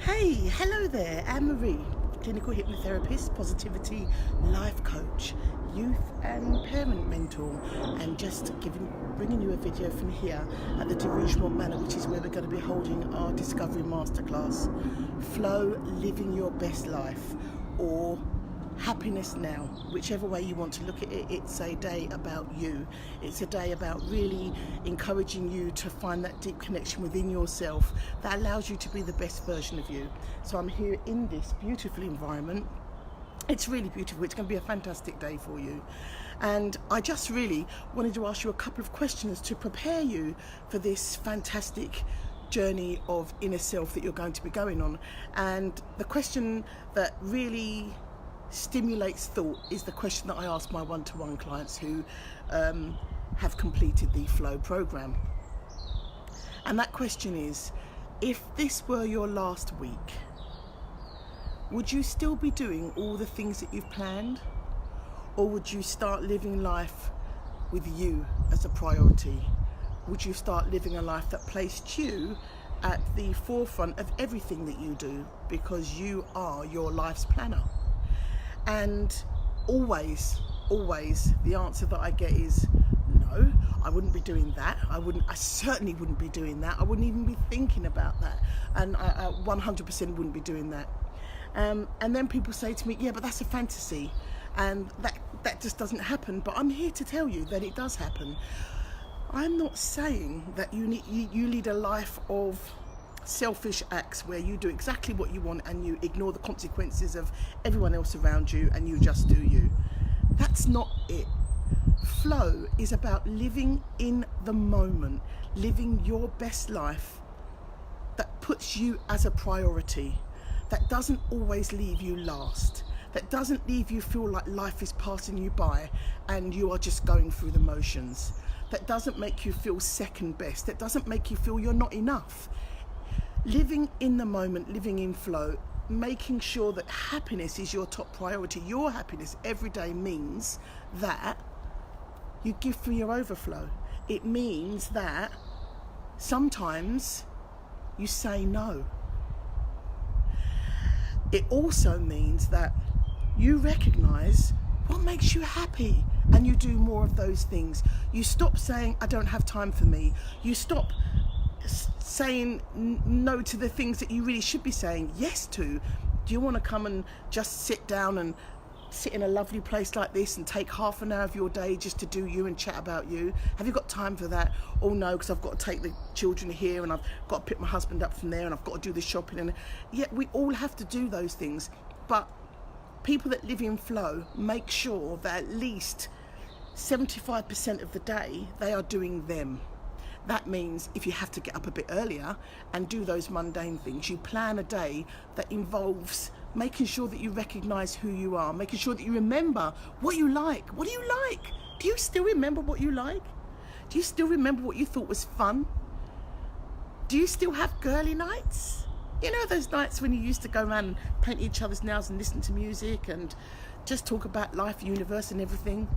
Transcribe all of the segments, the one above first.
Hey, hello there, Anne-Marie, clinical hypnotherapist, positivity life coach, youth and parent mentor, and just bringing you a video from here at the Rougemont Manor, which is where we're going to be holding our Discovery Masterclass, Flow, Living Your Best Life, or Happiness Now. Whichever way you want to look at it, it's a day about you. It's a day about really encouraging you to find that deep connection within yourself that allows you to be the best version of you. So I'm here in this beautiful environment. It's really beautiful. It's going to be a fantastic day for you. And I just really wanted to ask you a couple of questions to prepare you for this fantastic journey of inner self that you're going to be going on. And the question that really stimulates thought is the question that I ask my one-to-one clients who have completed the Flow program. And that question is, if this were your last week, would you still be doing all the things that you've planned? Or would you start living life with you as a priority? Would you start living a life that placed you at the forefront of everything that you do, because you are your life's planner? And always the answer that I get is no, I wouldn't be doing that. I certainly wouldn't be doing that. I wouldn't even be thinking about that. And I 100% wouldn't be doing that. And then people say to me, yeah, but that's a fantasy. And that just doesn't happen. But I'm here to tell you that it does happen. I'm not saying that you lead a life of selfish acts where you do exactly what you want and you ignore the consequences of everyone else around you and you just do you. That's not it. Flow is about living in the moment, living your best life that puts you as a priority, that doesn't always leave you last, that doesn't leave you feel like life is passing you by and you are just going through the motions, that doesn't make you feel second best, that doesn't make you feel you're not enough. Living in the moment, living in flow, making sure that happiness is your top priority. Your happiness every day means that you give from your overflow. It means that sometimes you say no. It also means that you recognize what makes you happy and you do more of those things. You stop saying, I don't have time for me. You stop saying no to the things that you really should be saying yes to. Do you want to come and just sit down and sit in a lovely place like this and take half an hour of your day just to do you and chat about you? Have you got time for that? Oh no, because I've got to take the children here and I've got to pick my husband up from there and I've got to do the shopping. And yet we all have to do those things. But people that live in flow make sure that at least 75% of the day they are doing them. That means if you have to get up a bit earlier and do those mundane things, you plan a day that involves making sure that you recognise who you are, making sure that you remember what you like. What do you like? Do you still remember what you like? Do you still remember what you thought was fun? Do you still have girly nights? You know, those nights when you used to go around and paint each other's nails and listen to music and just talk about life, universe and everything?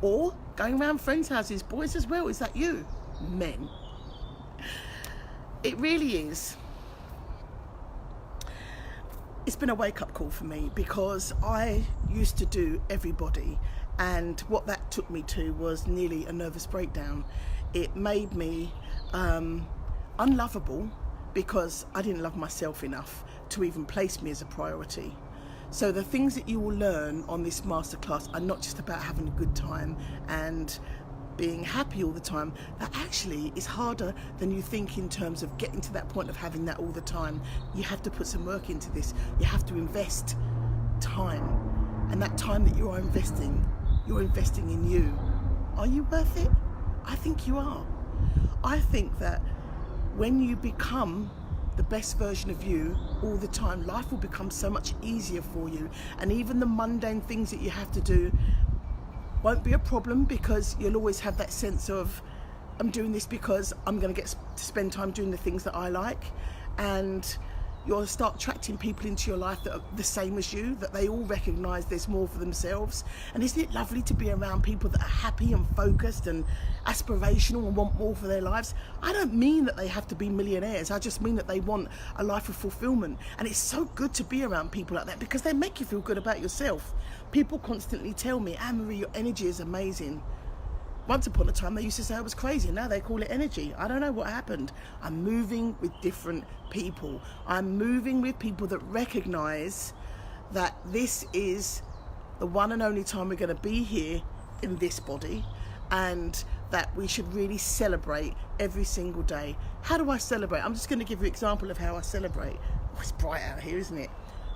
Or going around friends' houses, boys as well, is that you? Men. It really is. It's been a wake-up call for me, because I used to do everybody, and what that took me to was nearly a nervous breakdown. It made me unlovable, because I didn't love myself enough to even place me as a priority. So the things that you will learn on this masterclass are not just about having a good time and being happy all the time. That actually is harder than you think in terms of getting to that point of having that all the time. You have to put some work into this. You have to invest time. And that time that you are investing, you're investing in you. Are you worth it? I think you are. I think that when you become the best version of you all the time, life will become so much easier for you. And even the mundane things that you have to do won't be a problem, because you'll always have that sense of, I'm doing this because I'm going to get to spend time doing the things that I like. And You'll start attracting people into your life that are the same as you, that they all recognise there's more for themselves. And isn't it lovely to be around people that are happy and focused and aspirational and want more for their lives? I don't mean that they have to be millionaires. I just mean that they want a life of fulfilment. And it's so good to be around people like that because they make you feel good about yourself. People constantly tell me, Anne-Marie, your energy is amazing. Once upon a time, they used to say I was crazy. Now they call it energy. I don't know what happened. I'm moving with different people. I'm moving with people that recognise that this is the one and only time we're going to be here in this body, and that we should really celebrate every single day. How do I celebrate? I'm just going to give you an example of how I celebrate. Oh, it's bright out here, isn't it?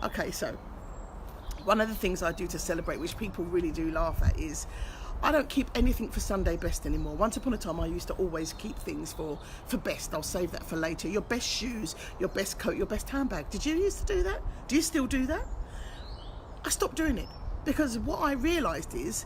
Okay, so one of the things I do to celebrate, which people really do laugh at, is I don't keep anything for Sunday best anymore. Once upon a time, I used to always keep things for best. I'll save that for later. Your best shoes, your best coat, your best handbag. Did you used to do that? Do you still do that? I stopped doing it because what I realised is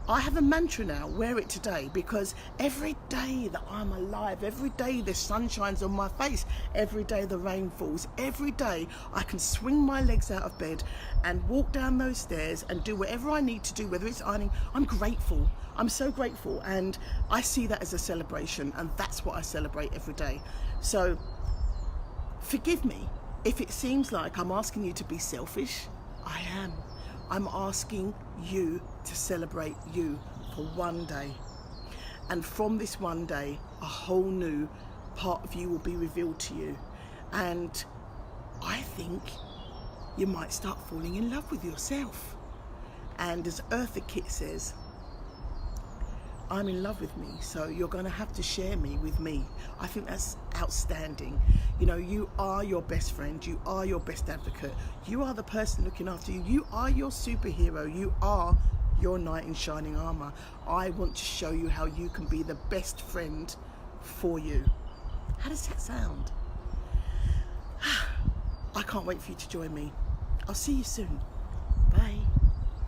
I have a mantra now, wear it today, because every day that I'm alive, every day the sun shines on my face, every day the rain falls, every day I can swing my legs out of bed and walk down those stairs and do whatever I need to do, whether it's ironing. I'm grateful. I'm so grateful, and I see that as a celebration, and that's what I celebrate every day. So forgive me if it seems like I'm asking you to be selfish. I am. I'm asking you to celebrate you for one day. And from this one day, a whole new part of you will be revealed to you. And I think you might start falling in love with yourself. And as Eartha Kitt says, I'm in love with me, so you're going to have to share me with me. I think that's outstanding. You know, you are your best friend. You are your best advocate. You are the person looking after you. You are your superhero. You are your knight in shining armour. I want to show you how you can be the best friend for you. How does that sound? I can't wait for you to join me. I'll see you soon.